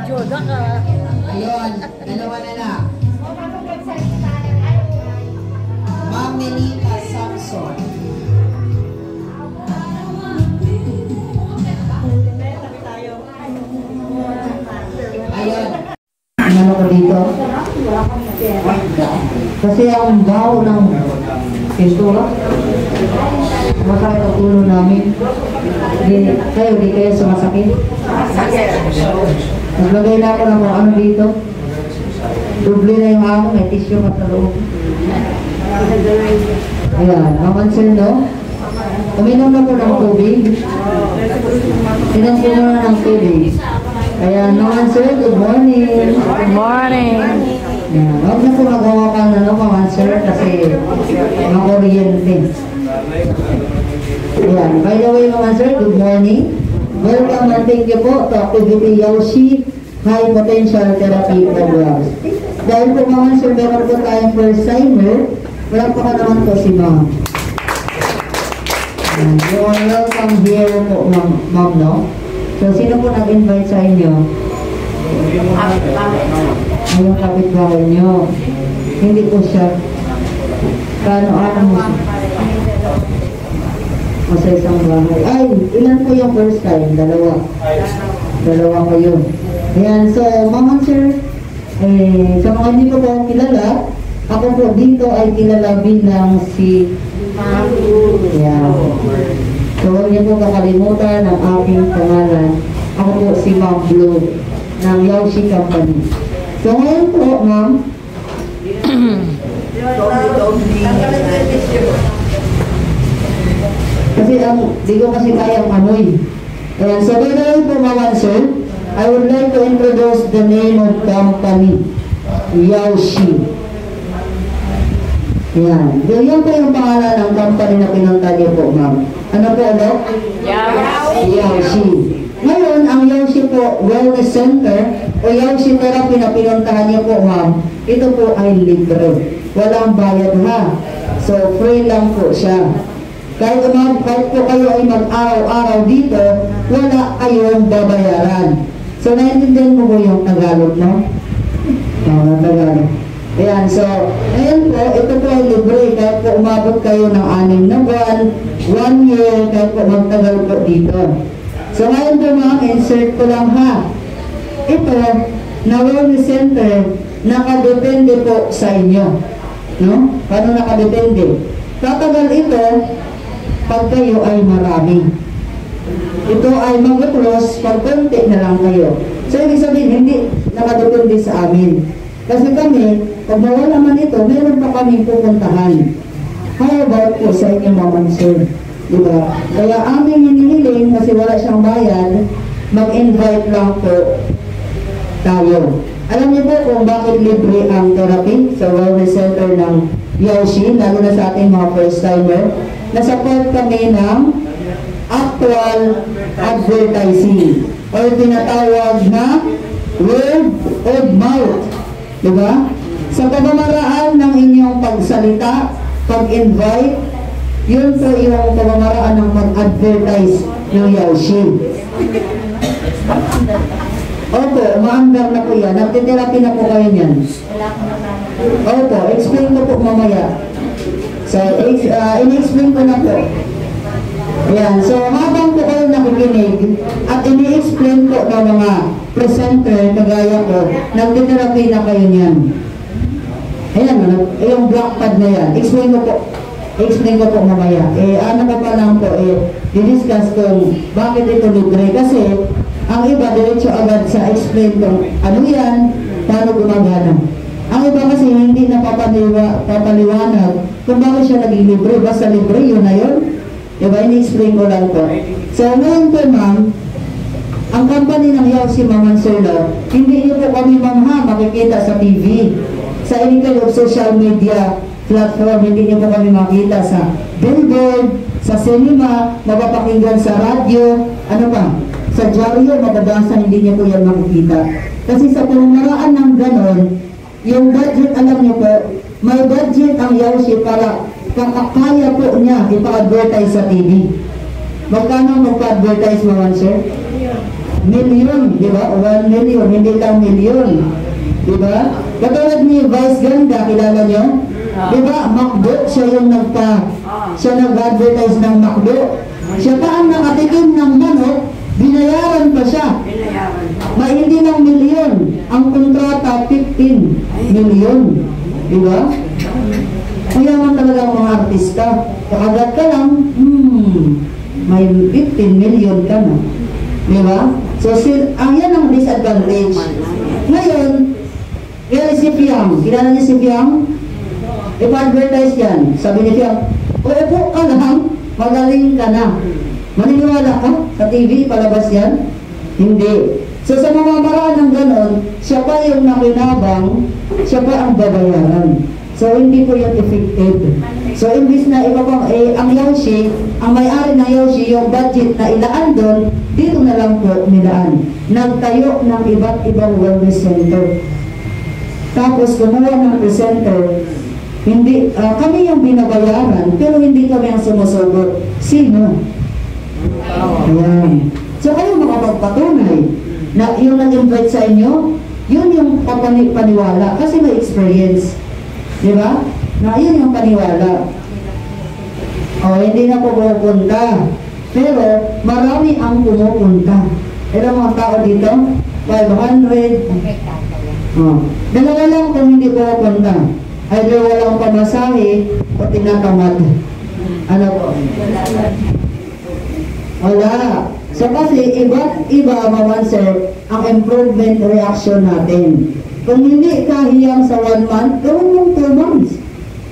Joda ka. Ayun, dalawa na lang. Ma'am Melita Samson. Ayun. Ano ko dito? Kasi ang baho ng pintura. Masakit ang ulo namin. Di kayo sumasakit? Naglagay na ako ng ano dito. Doble na yung ako, may tissue at loob. Ayan, mamansin no? Uminom na po ng tubig. Inom po na ng tubig. Ayan, mamansin, good morning. Good morning. Ayan, huwag na po magawa ka na no, mamansin, kasi makuryente. Ayan, by the way mamansin, good morning. Welcome and thank you po to Activity Yoshi High Potential Therapy Program. Dahil po mga sir, meron po tayong first timer, wala pa ka naman po si ma'am. You are welcome here po ma'am, no? So sino po nag-invite sa inyo? Ay, yung kapitbahay nyo. Hindi po siya. Ano mo siya? O sa isang bahay. Ay, ilan po yung first time? Dalawa. Dalawa ko yun. Ayan, so ma'am sir, sa mga hindi ko po kilala, ako po dito ay kilala bilang si Ayan. So huwag niyo po kakalimutan ang aking pangalan. Ako po si Ma'am Blue ng Yoshi Company. So ngayon po ma'am, kasi di ko kasi kayang amoy. Ayan, so ganoon po mga sir, I would like to introduce the name of company, Yoshi. Ayan, yan po yung pangalan ng company na pinunta niyo po ma'am. Ano po ulit? Yoshi. Ngayon, ang Yoshi po Wellness Center o Yoshi Therapy na pinuntahan niyo po ma'am, ito po ay libre. Walang bayad ha. So free lang po siya. Kahit po kayo ay mag-araw-araw dito, wala kayong babayaran. So, naiintindihan mo po yung Tagalog, no? Tagalog. Ayan, so, ayan po, ito po ay libre. Kahit po umabot kayo ng 6 na buwan, 1 year, kahit po magtagal po dito. So, ngayon po mga insert ko lang ha. Ito, na wellness center, nakadepende po sa inyo. No? Paano nakadepende? Tatagal ito, pag kayo ay marami. Ito ay mag-close pag konti na lang kayo. So, ibig sabihin, hindi nakadepende sa amin. Kasi kami, pag nawala man ito, meron pa kami pupuntahan. How about po sa inyong mga sir? Diba? Kaya aming hinihiling, kasi wala siyang bayad, mag-invite lang po tayo. Alam niyo po kung bakit libre ang therapy sa wellness center ng Yoshi, lalo na sa ating mga first timer? Nasupport kami ng actual advertising o tinatawag na word of mouth. Diba? Sa pamamaraan ng inyong pagsalita, pag-invite, yun po yung pamamaraan ng mag-advertise ng Yoshi. Opo, umaandar na po yan. Nagtitherapy na po kayo niyan. Opo, explain ko po mamaya. So, in-explain ko na po. Ayan, so habang po kayo nakikinig at ini-explain po ng mga presenter, kagaya ko, nagtitherapy na kayo niyan. Ayan, yung black pad na yan. Explain ko po mamaya. Ano ka pa lang po, di-discuss kung bakit ito libre. Kasi, ang iba, diretso agad sa explain kung ano yan, paano gumagana. Ang iba kasi hindi na papaliwanag kung bakit siya naging libre. Basta libre, yun na yun. Diba, ini-explain ko lang po. So, ngayon po ma'am, ang company ng Yoshi Ma'am Solo, hindi niyo po kami ma'am makikita sa TV. Sa any kind of social media platform, hindi niyo po kami makita sa billboard, sa cinema, mapapakinggan sa radyo, ano pa? Sa dyaryo, mababasa, hindi niyo po yan makikita. Kasi sa pamamaraan ng ganon, yung budget, alam niyo po, may budget ang Yoshi para kaya po niya ipa-advertise sa TV. Magkano magpa-advertise naman, sir? 1 Million, di ba? 1 million, hindi lang million. Di ba? Katulad ni Vice Ganda, kilala nyo? Di ba? McDo, siya yung siya nag-advertise ng McDo. Siya pa ang nakatikim ng manok, binayaran pa siya. Hindi ng milyon. Ang kontrata, 15 million. Di ba? Kaya man talaga ang mga artista. Kaagad ka lang, may 15 million ka na. Di ba? So, yan ang disadvantage. Ngayon, si Fiam. Kilala niya si Fiam? Ipa-advertise yan. Sabi ni Fiam, upo ka lang, magaling ka na. Maniniwala ka? Sa TV, palabas yan? Hindi. So, sa mga maraan ng ganon, siya pa yung nakinabang, siya pa ang babayaran. So, hindi po yung effective. So, imbis na iba pang, ang Yoshi, ang may-ari ng Yoshi, yung budget na ilaan doon, dito na lang po nilaan. Nagtayo ng iba't ibang wellness center. Tapos, kumuha ng presenter, hindi, kami yung binabayaran, pero hindi kami ang sumusugot. Sino? Ayan. So, kayo makapagpatunay na yung nag-invite sa inyo, yun yung paniwala, kasi may experience. Di ba? Na yun yung paniwala. Hindi na po pupunta. Pero marami ang pumupunta. Ilang mga tao dito? 500. Dalawa lang kung hindi pupunta. Either walang pamasahe o tinatamad. Ano po? Wala. So kasi iba't iba mga sir ang improvement reaction natin. Kung hindi kahiyang sa 1 month, gawin mong 2 months.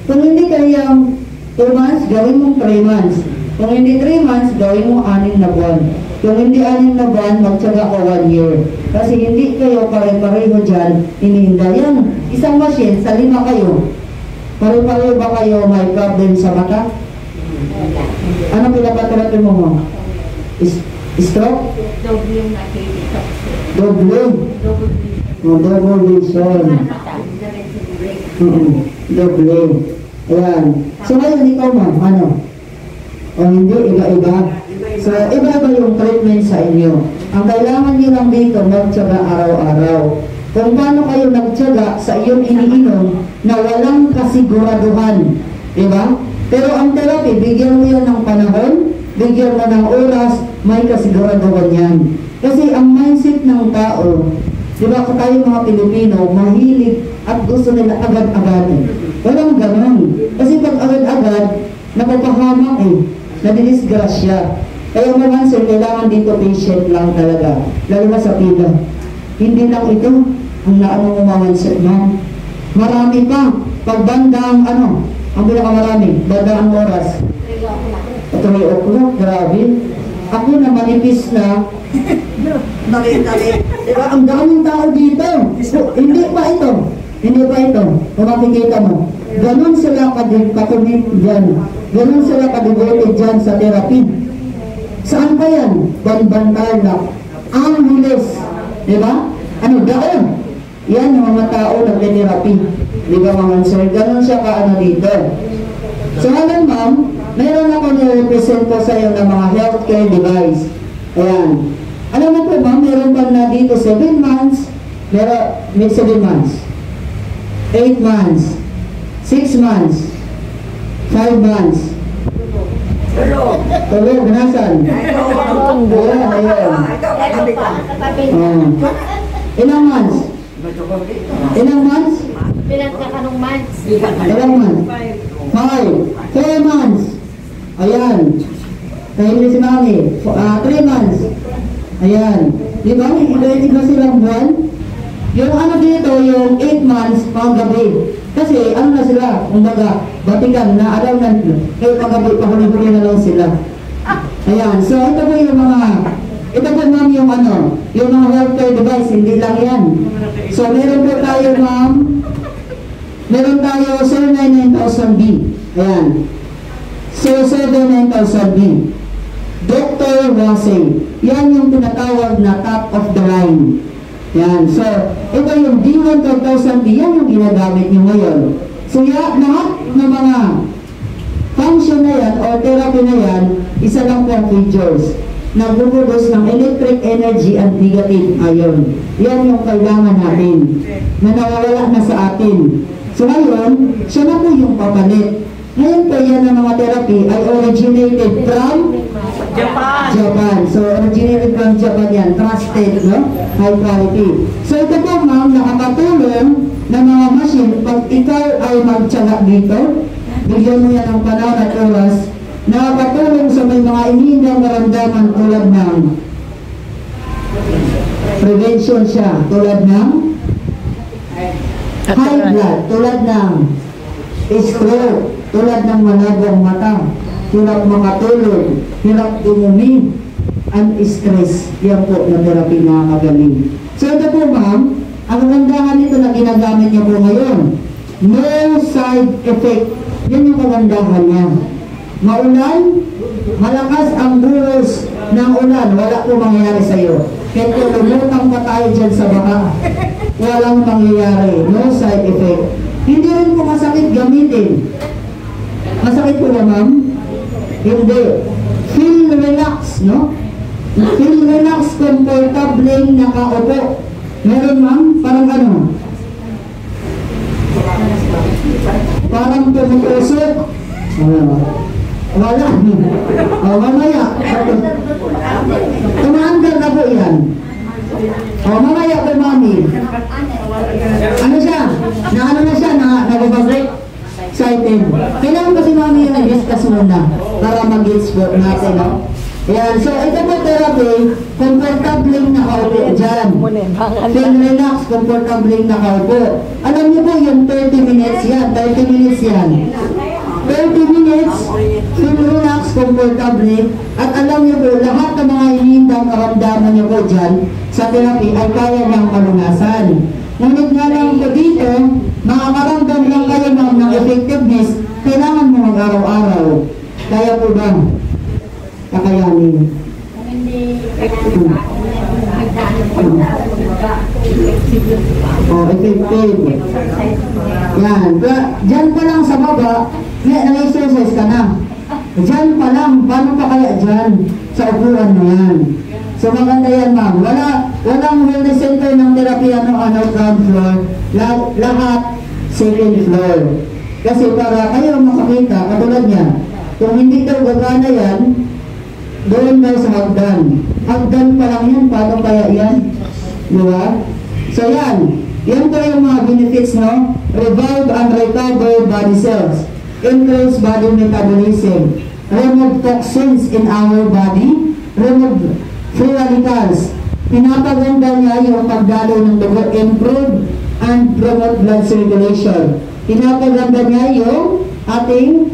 Kung hindi kahiyang 2 months, gawin mong 3 months. Kung hindi 3 months, gawin mo 6 na buwan. Kung hindi 6 na buwan, magtsaga ka 1 year. Kasi hindi kayo pare-pareho dyan, iniinda. Yan, isang machine, sa 5 kayo. Pare-pareho ba kayo may problem sa mata? Ano pinapaterapi mo? Stroke? Doble yung nakikita. Doble? Double vision. Doble. Ayan. So ngayon, ikaw mo, ano? O hindi, iba-iba. So, iba-iba yung treatment sa inyo. Ang kailangan nyo lang dito, magtyaga araw-araw. Kung paano kayo nagtyaga sa iyong iniinom na walang kasiguraduhan. Diba? Pero ang therapy, bigyan mo yan ng panahon, bigyan mo ng oras, may kasiguraduhan yan. Kasi ang mindset ng tao, diba kung tayo mga Pilipino, mahilig at gusto nila agad-agad. Walang ganun. Kasi pag agad-agad, napapahamak nadidisgrasya. Kaya mga sir, kailangan dito patient lang talaga. Lalo na sa pila. Hindi lang ito ang naano mo mga sir, ma'am. Marami pa. Pag bandang, ang pinakamarami, bandang oras. 3 o'clock, grabe. Ako na manipis na, dali. Diba? Ang daming tao dito. Hindi pa ito. Kung makikita mo. Ganon sila kakomit dyan. Ganon sila kadevoted dyan sa therapy. Saan pa yan? Banbantar na. Angeles. Diba? Daon. Yan yung mga tao nagte-therapy. Diba mga sir? Ganon siya dito. So ngayon ma'am, meron ako nire-represent ko sa iyo ng mga healthcare device. Ayan. Alam mo po ma'am, meron pa na dito 7 months, may 7 months, 8 months, 6 months, 5 months. Tulog, nasan? Ayun. Ilang months? Ilang months? Pinagkakanong months. Ilang months? 4 months. Ayan. Tahimik si mami. 3 months. Ayan. Di ba? Iba silang buwan. Yung dito, yung 8 months pang gabi. Kasi na sila, kumbaga, batikan na araw na, kaya pag-gabi, pahuli-huli na lang sila. Ayan. So, ito po yung mga, ito po ma'am yung yung mga healthcare device, hindi lang yan. So, meron po tayo ma'am, meron tayo 79000B. Ayan. 79000B. Dr. Wasey. Yan yung tinatawag na top of the line. Yan. So, ito yung D1000B. Yan yung ginagamit nyo ngayon. So, lahat ng mga function na yan o therapy na yan, isa lang po ang features. Nagpuproduce ng electric energy at negative ion. Yan yung kailangan natin na nawawala na sa atin. So ngayon, siya na po yung papalit. Ngayon po yan ng mga therapy ay originated from Japan. So originated from Japan yan. Trusted, no? High quality. So ito po ma'am, nakakatulong ng mga machine. Pag ikaw ay magtsaga dito, bigyan mo yan ng panahon at oras, nakakatulong sa may mga inihindang maramdaman tulad ng prevention siya, tulad ng high blood, tulad ng stroke, tulad ng malabong mata, hirap makatulog, hirap dumumi, and stress. Yan po na therapy na magaling. So ito po ma'am, ang kagandahan nito na ginagamit niya po ngayon, no side effect. Yan yung kagandahan niya. Maulan, malakas ang bulos ng ulan, wala po mangyayari sa iyo. Kaya kung lumutang pa tayo dyan sa baka, walang mangyayari, no side effect. Hindi rin po masakit gamitin. Masakit po ba ma'am? Hindi. Feel relax, no? Feel relax, comfortable, nakaupo. Meron ma'am, parang ano? Parang pumutusok. Wala. Mamaya. Tumaandar na po yan. Mamaya po mami. Ano siya? Ano na siya? Nag-break. Excited. Kailangan kasi mami yung discuss muna para mag-gauge po natin, no? Yan. So, ito po therapy, comfortable nakaupo dyan. Feel relax, comfortable nakaupo. Alam niyo po, yung 30 minutes yan. 30 minutes yan. 30 minutes, feel relax, comfortable. At alam niyo po, lahat ng mga hinihindang karamdaman niyo po dyan sa therapy ay kaya niyang malunasan. Ngunit nga lang po dito, makakaramdam lang kayo ng effectiveness, kailangan mo mag-araw-araw. Kaya po ba? Kakayanin. Effective. Yan. Diyan pa lang sa baba, nag-exercise ka na. Diyan pa lang, paano pa kaya dyan? Sa upuan mo yan. So maganda yan ma'am. Walang wellness center ng therapy ground floor. Lahat second floor. Kasi para kayo makakita, katulad niya, kung hindi daw gagana yan, doon daw sa hagdan. Hagdan pa lang yan, paano kaya yan? Diba? So yan. Yan po yung mga benefits, no? Revive and recover body cells. Increase body metabolism. Remove toxins in our body. Remove free radicals. Pinapaganda niya yung pagdalo ng dugo. Improve and promote blood circulation. Pinapaganda niya yung ating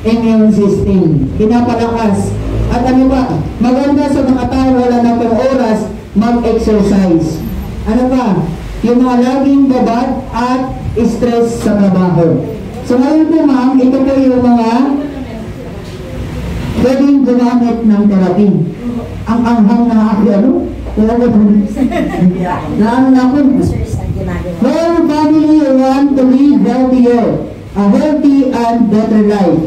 immune system. Pinapalakas. At ano ba? Maganda sa mga tao wala na pang oras mag-exercise. Ano pa? Yung mga laging babad at stress sa trabaho. So ngayon po ma'am, ito po yung mga pwedeng gumamit ng therapy. Ang anghang na ako, ano? Naano na ako? Whole family want to live healthier, a healthy and better life.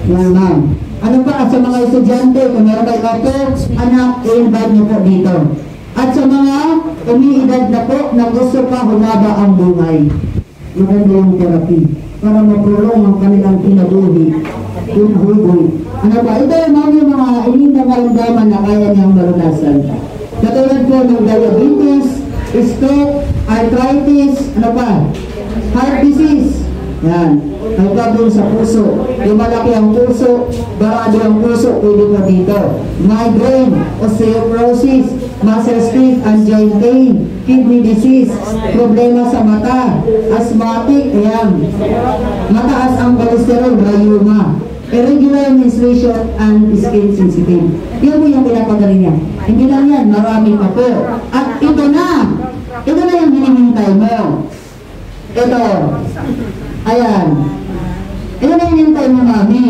Yan ma'am. Ano pa sa mga estudyante, kung meron kayo ako, anak, i-invite niyo po dito. At sa mga umiidad na po na gusto pa humaba ang buhay, maganda yung therapy para mapulong ang kanilang kinabuhi, yung hugoy. Ano pa? Ito yung mga inindang karamdaman na kaya niyang malunasan. Katulad po ng diabetes, stroke, arthritis, ano pa? Heart disease. Yan. Ang problem sa puso. Yung malaki ang puso, barado ang puso, pwede pa dito. Migraine, osteoporosis, muscle stiff and joint pain, kidney disease, problema sa mata, asthmatic, ayan. Mataas ang cholesterol, rheuma, irregular menstruation, and skin sensitive. Yun po yung pinapagaling niya. Hindi lang yan, marami pa po. At ito na yung hinihintay mo. Ito. Ayan. Ito na hinihintay mo, mami.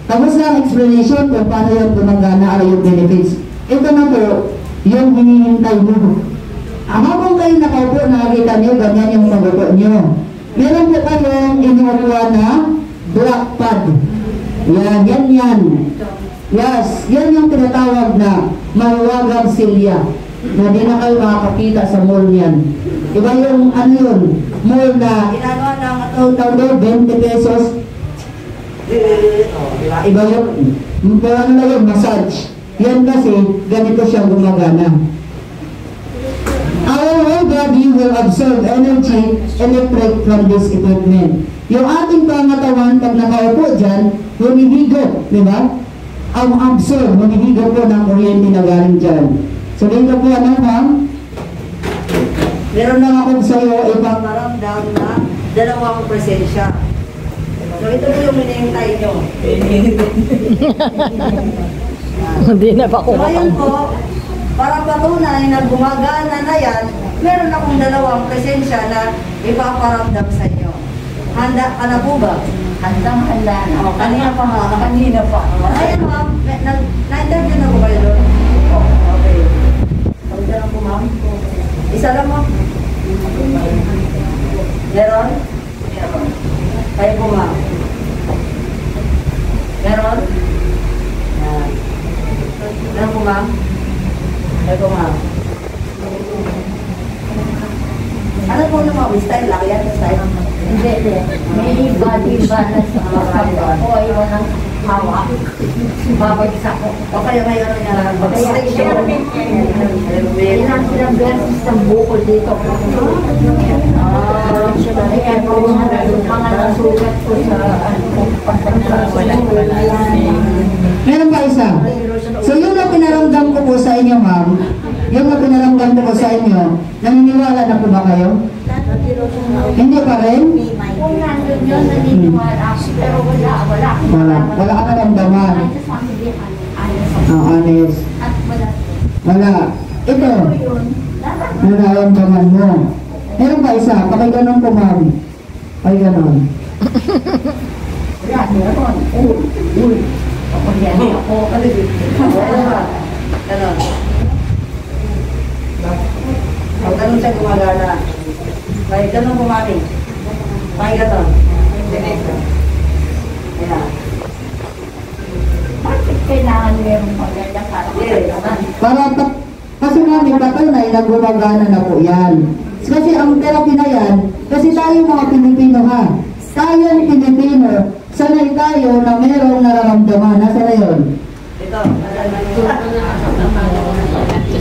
Tapos na ang explanation kung paano yung gumagana o yung benefits. Ito na po, yung hinihintay mo. Habang kayo nakaupo, nakakita nyo, ganyan yung pag-upo nyo. Meron po kayong inuupuan na black pad. Yan. Yes, yan yung tinatawag na mahiwagang silya na di na kayo makakakita sa mall yan. Iba yung ano yun, mall na inano ng total 20 pesos. Iba yung, pero ano na yun, massage. Yan kasi, ganito siya gumagana. Our whole body will absorb energy, electric from this equipment. Yung ating pangatawan, pag nakaupo dyan, humihigot, di ba? Ang absorb, humihigot po ng kuryente na galing dyan. So dito po ano, ma'am? Meron lang ako sa iyo ipaparamdam na dalawang presensya. So ito po yung hinihintay nyo. Hindi na pa So ngayon po, para patunay na gumagana na yan, meron akong dalawang presensya na ipaparamdam sa inyo. Handa ka na po ba? Handang-handa na. Oh, kanina pa ha? Kanina pa. Ayan ma'am, na-interview na po kayo doon? Okay. Pagka lang po ma'am. Isa lang ma'am. Meron? Kayo po ma'am. Meron? Yan. Meron po ma'am. Kayo po ma'am. Ano po naman? Style lang yan? Style lang. Hindi. May body balance sa mga kaya. Ako ay walang hawak. Babagsak ko. O kaya ngayon na Kaya ilang beses ng bukol dito. Kaya po mga nasugat ko sa meron pa isa. So yung na pinaramdam ko po sa inyo, ma'am, yung na pinaramdam ko po sa inyo, naniniwala na po ba kayo? Hindi pa rin? kung nandun yun, naniniwala ako. Pero Wala ka naramdaman. I just want to be honest. Honest. At wala. Wala. Ito, Yun. Dapat nararamdaman mo. Meron pa isa, pakiganon po, ma'am. Pakiganon. wala. Meron. Uy. Ako yan. Ako. Ganon. Pag ganon siya gumagana. May ganon po, mami. Pakiganon. Ayan. Bakit kailangan meron maganda para maganda? Kasi namin patunay na gumagana na po yan. Kasi ang therapy na yan, kasi tayo mga Pilipino ha, tayong Pilipino, sanay tayo na merong nararamdaman. Nasa na yun? Ito.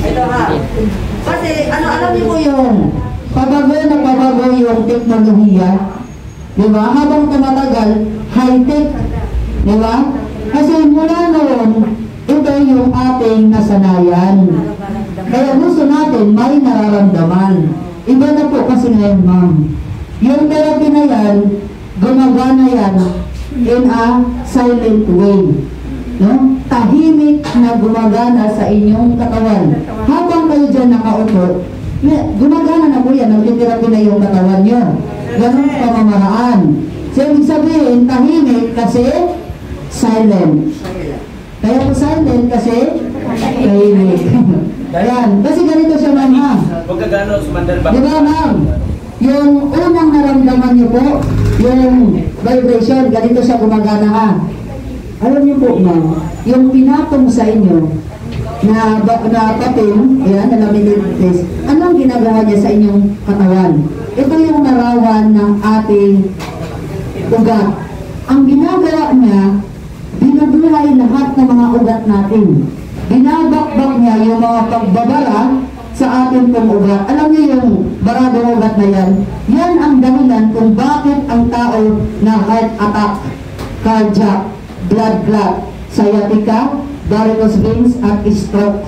Ito ha. Kasi alam niyo po yung pabago na pabago yung teknolohiya. Diba? Habang tumatagal, high-tech. Diba? Kasi mula noon, ito yung ating nasanayan. Kaya gusto natin may nararamdaman. Iba na po kasi ngayon, ma'am. Yung therapy na yan, gumagana yan in a silent way. No? Tahimik na gumagana sa inyong katawan. Habang kayo dyan nakaupo, gumagana na po yan, nagtitherapy na yung katawan nyo. Ganun pamamaraan. So, ibig sabihin, tahimik kasi silent. Kaya po silent kasi tahimik. Ayan. Kasi ganito siya, ma'am. Huwag ka gano'n, sumandal ba? Di ba, ma'am? Yung unang naramdaman niyo po, yung vibration, ganito siya gumagana ha. Alam niyo po, ma'am, yung pinatong sa inyo na pating, ayan, na laminated, anong ginagawa niya sa inyong katawan? Ito yung narawan ng ating ugat. Ang ginagawa niya, binubuhay lahat ng mga ugat natin. Binabakbak niya yung mga pagbabara sa ating pong ugat. Alam niyo yung baradong ugat na yan? Yan ang dahilan kung bakit ang tao na heart attack, cardiac, blood clot, sciatica, varicose veins, at stroke.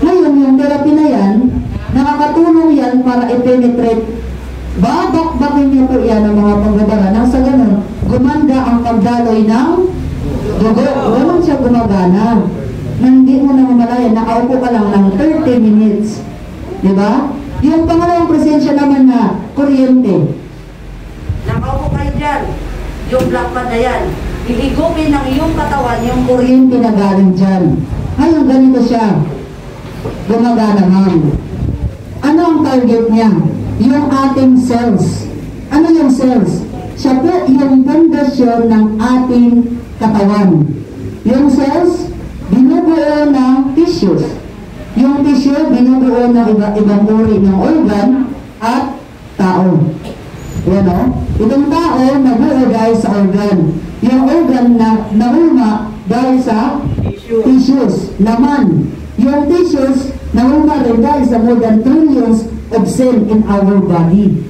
Ngayon, yung therapy na yan, nakakatulong yan para i-penetrate. Babakbakin niyo po yan ang mga pagbabara. Nang sa ganun, gumanda ang pagdaloy ng dugo. Ganun siya gumagana. Hindi mo na mamalayan, nakaupo ka lang ng 30 minutes. Diba? Yung pangalawang presensya naman na kuryente. Nakaupo kayo dyan. Yung black pad na yan. Ihigupin ng iyong katawan yung kuryente na galing dyan. Ayun, ganito siya. Gumagana, ma'am. Ano ang target niya? Yung ating cells. Ano yung cells? Siya po yung pundasyon ng ating katawan. Yung cells, binubuo ng tissues. Yung tissue, binubuo ng iba-ibang uri ng organ at tao. Yan o. Itong tao, nabuo dahil sa organ. Yung organ na nahuma dahil sa tissues, laman. Yung tissues, nahuma rin dahil sa more than trillions of cells in our body.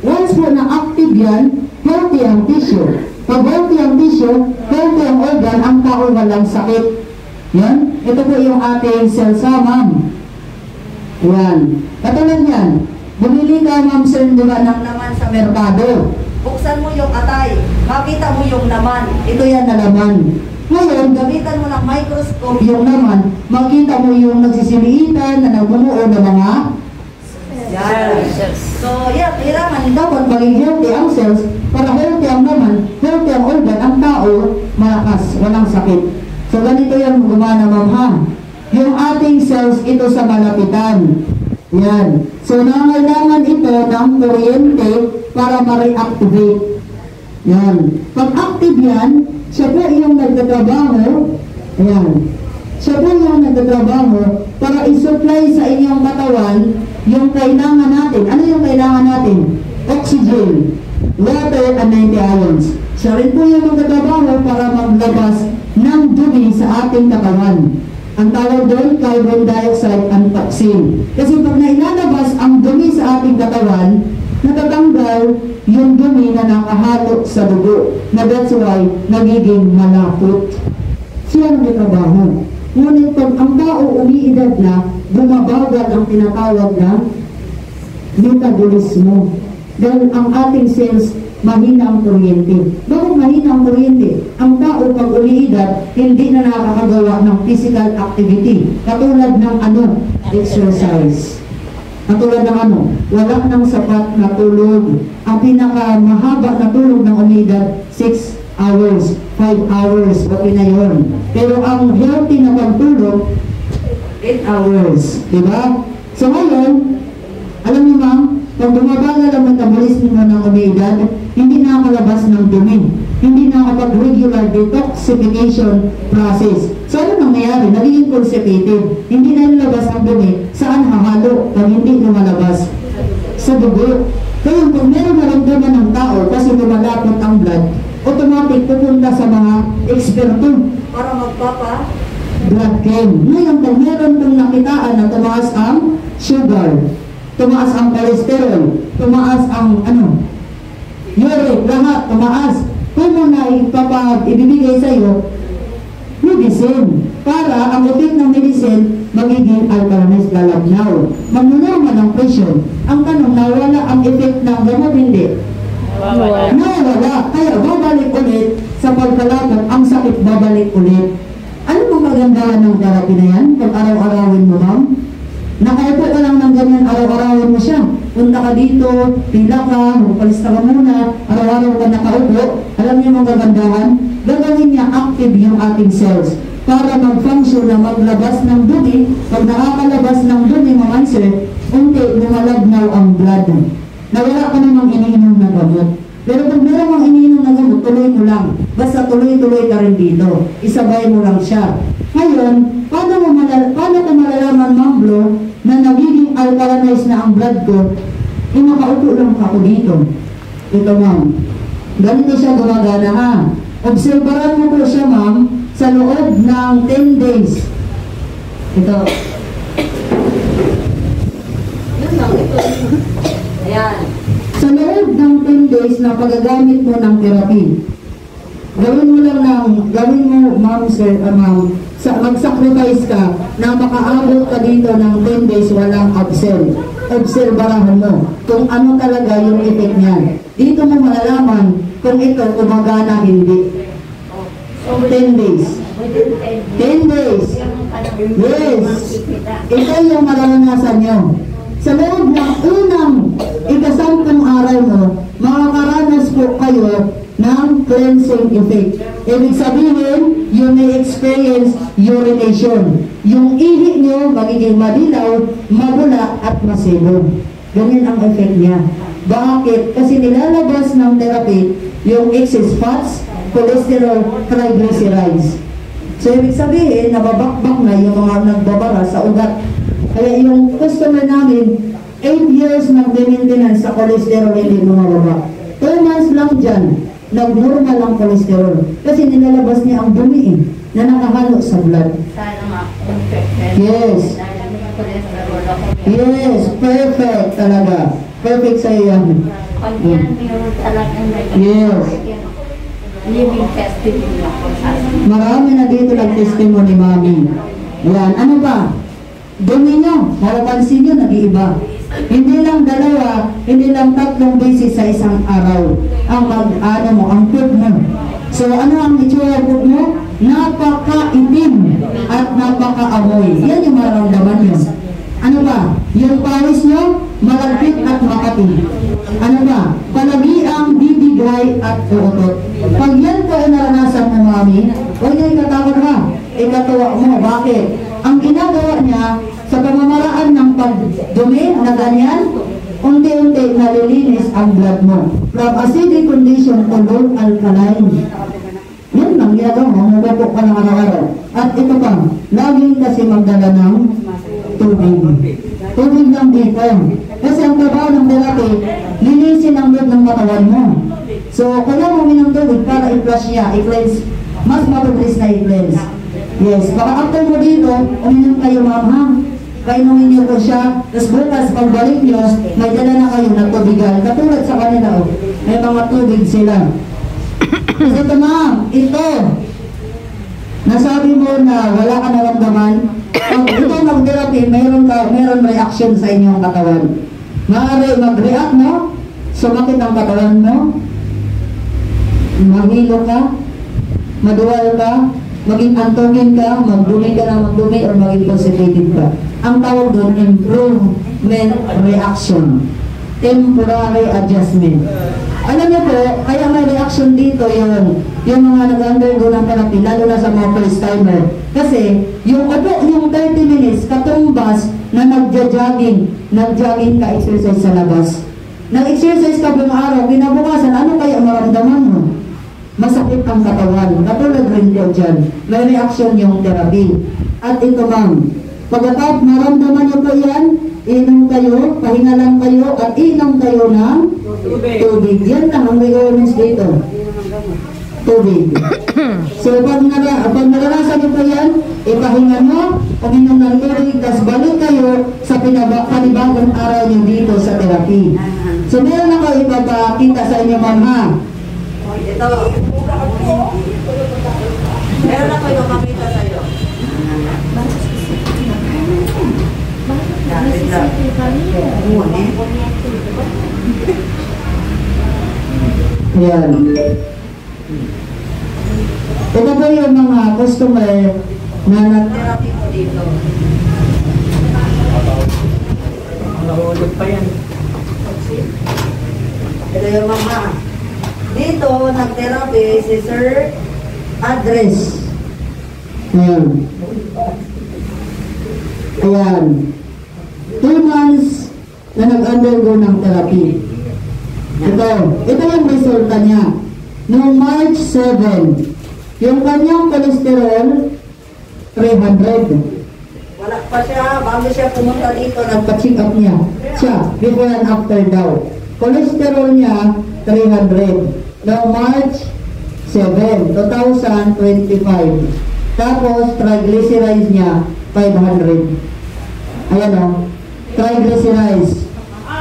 Once po na-active yan, healthy ang tissue. Pag healthy ang tissue, healthy ang organ, ang tao walang sakit. Yan. Ito po yung ating cells ha, ma'am. Yan. Katulad yan. Bumili ka, ma'am sir, diba, ng laman sa merkado. Buksan mo yung atay. Makita mo yung laman. Ito yan na laman. Ngayon, gamitan mo ng microscope yung laman. Makita mo yung nagsisiliitan na nagbumuo ng mga cells. So, yan. Kailangan dapat maging healthy ang cells para healthy ang laman, healthy ang organ, ang tao, malakas, walang sakit. So, ganito yan gumana, ma'am, ha? Yung ating cells, ito sa malapitan. Yan. So, nangailangan ito ng kuryente para ma-reactivate. Yan. Pag active yan, siya po yung nagtatrabaho. Ayan. Siya po yung nagtatrabaho para i-supply sa inyong katawan yung kailangan natin. Ano yung kailangan natin? Oxygen, water, and 90 ions. Siya rin po yung nagtatrabaho para maglabas ng dumi sa ating katawan. Ang tawag doon, carbon dioxide and toxin. Kasi pag nailalabas ang dumi sa ating katawan, natatanggal yung dumi na nakahalo sa dugo. Na that's why, nagiging malapot. Siya ang trabaho. Ngunit pag ang tao umiidad na, bumabagal ang tinatawag na metabolismo. Dahil ang ating cells, mahina ang kuryente. Bakit mahina ang kuryente? Ang tao pag umiidad, hindi na nakakagawa ng physical activity. Katulad ng exercise. Katulad ng wala nang sapat na tulog. Ang pinakamahaba na tulog ng umiidad, 6 hours, 5 hours, okay na yun. Pero ang healthy na pagtulog, 8 hours. Diba? So ngayon, alam niyo ma'am, pag bumabagal ang metabolismo ng umiidad, hindi nakakalabas ng dumi. Hindi nakapag-regular detoxification process. So ano nangyayari? Nagiging constipated. Hindi na nilabas ang dumi. Saan hahalo pag hindi lumalabas? Sa dugo. Kaya kung meron naramdaman ng tao kasi lumalapot ang blood, automatic pupunta sa mga eksperto para magpapa-blood chem. Ngayon, kung meron pong nakitaan na tumaas ang sugar, tumaas ang cholesterol, tumaas ang uric, lahat tumaas. Kung mo na ibibigay sa iyo, medicine. Para ang effect ng medicine, magiging alkalinized lalabnaw. Magnunormal ang pressure. Ang tanong, nawala ang effect ng gamot, hindi? Nawala. Kaya babalik ulit sa pagkalapot, ang sakit babalik ulit. Ano pong kagandahan ng therapy na yan? Pag araw-arawin mo, ma'am? Nakaupo ka lang ng ganyan, araw-arawin mo siya. Punta ka dito, pila ka, magpalista ka muna, araw-araw ka nakaupo. Alam niyo mga kagandahan? Gagawin niya active yung ating cells para mag-function na maglabas ng dumi. Pag nakakalabas ng dumi, mga sir, unti lumalabnaw ang blood. Nawala ka namang iniinom na gamot. Pero kung meron kang iniinom na gamot, tuloy mo lang. Basta tuloy-tuloy ka rin dito. Isabay mo lang siya. Ngayon, paano ko malalaman, Ma'am Blo, na nagiging alkalinized na ang blood ko? Nakaupo lang ako dito. Ito, ma'am. Ganito siya gumagana, ha? Obserbaran mo po siya, ma'am, sa loob ng 10 days. Ito. Yun lang, ito. Ayan. Sa loob ng 10 days na pagagamit mo ng therapy, gawin mo, ma'am, sir, ma'am, mag-sacrifice ka na makaabot ka dito ng 10 days walang obserbahan mo kung ano talaga yung effect niyan. Dito mo malalaman kung ito gumagana hindi. 10 days. 10 days. Yes. Ito yung maranasan nyo. Sa loob ng unang ikasampung araw mo, makakaranas po kayo ng cleansing effect. Ibig sabihin, you may experience urination. Yung ihi nyo magiging madilaw, mabula at masibog. Ganyan ang effect niya. Bakit? Kasi nilalabas ng therapy yung excess fats, cholesterol, triglycerides. So, ibig sabihin, nababakbak na yung mga nagbabara sa ugat. Kaya yung customer namin, 8 years nag-maintenance sa cholesterol, hindi bumababa. 2 months lang dyan, nag-normal ang cholesterol. Kasi nilalabas niya ang dumi na nakahalo sa blood. Sana ma-infected. Yes. Dahil may cholesterol ako. Yes, perfect talaga. Perfect sa iyo. Pag yan, mayroon talagang Yes. living testimony ako sa Marami na dito nag-testimony, mami. Yan, ano ba? Dumi nyo, mapapansin nyo, nag-iiba. Hindi lang 2, hindi lang 3 beses sa isang araw ang ang food mo. So, ano ang itsura food mo? Napaka-itim at napaka-amoy. Yan yung mararamdaman nyo. Ano ba? Yung pawis nyo, malagkit at makati. Ano ba? Palagi ang bibigay at uutot. Pag yan po ay naranasan mo, mami, huwag niya ikatakot ha. Ikatawa mo. Bakit? Ang ginagawa niya sa pamamaraan ng pagdumi na ganyan, unti-unti nalilinis ang blood mo. From acidic condition to low alkaline. Yan lang ginagawa mo. Nagapok ka ng araw-araw. At ito pa, laging kasi magdala ng tubig. Tubig ng dito. Kasi ang trabaho ng therapy, linisin ang blood ng katawan mo. So, kailangan mo minang tubig para i-flush niya, i-cleanse. Mas mabilis na i-cleanse. Yes, baka after mo dito, uminom kayo, ma'am, ha? Kainumin niyo po siya, tapos bukas, pagbalik niyo, may dala na kayo ng tubigan. Katulad sa kanila, oh, may mga tubig sila. Kasi ito, ma'am, ito, nasabi mo na wala ka naramdaman. Pag ito mag-therapy, mayroon reaction sa inyong katawan. Maaari mag-react, no? Sumakit ang katawan mo, mahilo ka, maduwal ka, maging antogin ka, magdumi ka na magdumi, or maging constipated ka. Ang tawag doon, improvement reaction. Temporary adjustment. Alam niyo po, kaya may reaction dito yung mga nag-undergo ng therapy, lalo na sa mga first timer. Kasi yung 30 minutes katumbas na nag-jogging ka, exercise sa labas. Nag-exercise ka buong araw, kinabukasan, ano kaya maramdaman mo? Masakit ang katawan. Katulad rin po dyan, may reaction yung therapy. At ito, ma'am, pagkatapos maramdaman niyo po yan, inom kayo, pahinga lang kayo, at inom kayo ng tubig. Yan lang ang requirements dito. Tubig. So, pag naranasan niyo po yan, ipahinga mo, uminom ng tubig, tapos balik kayo sa panibagong araw niyo dito sa therapy. So, meron ako ipapakita sa inyo, ma'am, ha? Ito. Meron ako yung makita sa'yo. Yan. Ito po yung mga customer na nag-therapy po dito. Nahulog pa yan. Ito yung mga. Dito, nag-therapy si Sir Address. Ayan. Ayan. 2 months na nag-undergo ng therapy. Ito yung resulta niya. Noong March 7, yung kanyang cholesterol, 300. Wala pa siya, bago siya pumunta dito, Nagpa-check up niya. Siya, before and after daw. Cholesterol niya, 300. Noong March 7, 2025. Tapos, triglycerides niya, 500. Ayan o. Triglycerides.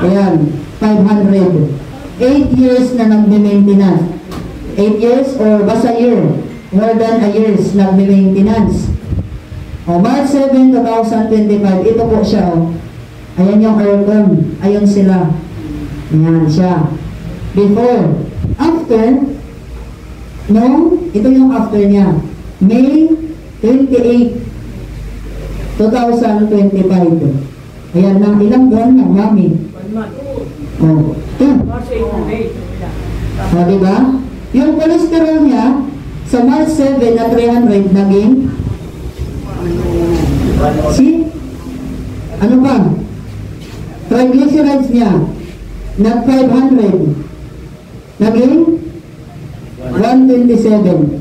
Ayan, 500. 8 years na nagme-maintenance. 8 years or basta year. More than a years nagme-maintenance. O, March 7, 2025. Ito po siya o. Ayan yung aircon. Ayan sila. Ayan siya. Before. After. No, ito yung after niya. May 28, 2025. Ayan lang, ilang buwan lang, mami. 1 month. Oh, ito. March 8 to May. O, diba? Yung cholesterol niya, sa March 7 na 300, naging? See? Ano pa? Triglycerides niya, nag 500. Naging? 127.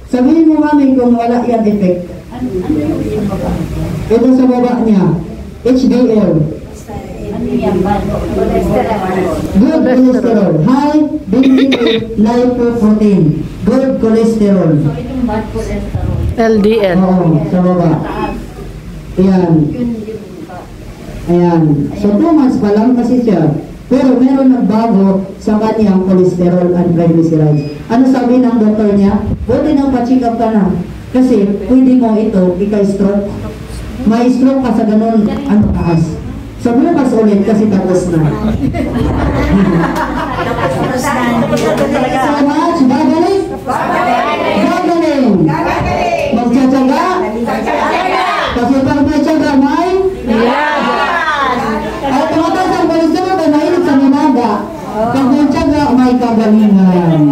Sabihin mo mami kung wala yan effect. Ito sa baba niya. HDL. Ano yan ba? Cholesterol. Good cholesterol. High density lipoprotein. Good cholesterol. So, itong bad cholesterol. LDL. Oo, sa baba. Ayan. Yun ba? Ayan. So 2 months pa lang kasi siya. Pero meron nagbago sa kanyang cholesterol and triglycerides. Ano sabi ng doktor niya? Buti nang pa-check up ka na. Kasi pwede mo ito ika-stroke. May stroke ka sa ganun ang taas. So bukas ulit kasi tapos na. So much, babalik? Babalik! Magtsatsaga? Kasi pag may tsaga, may? Ay, tumataas ang cholesterol ay mahilig sa minaga. Pag may tsaga, may kagalingan.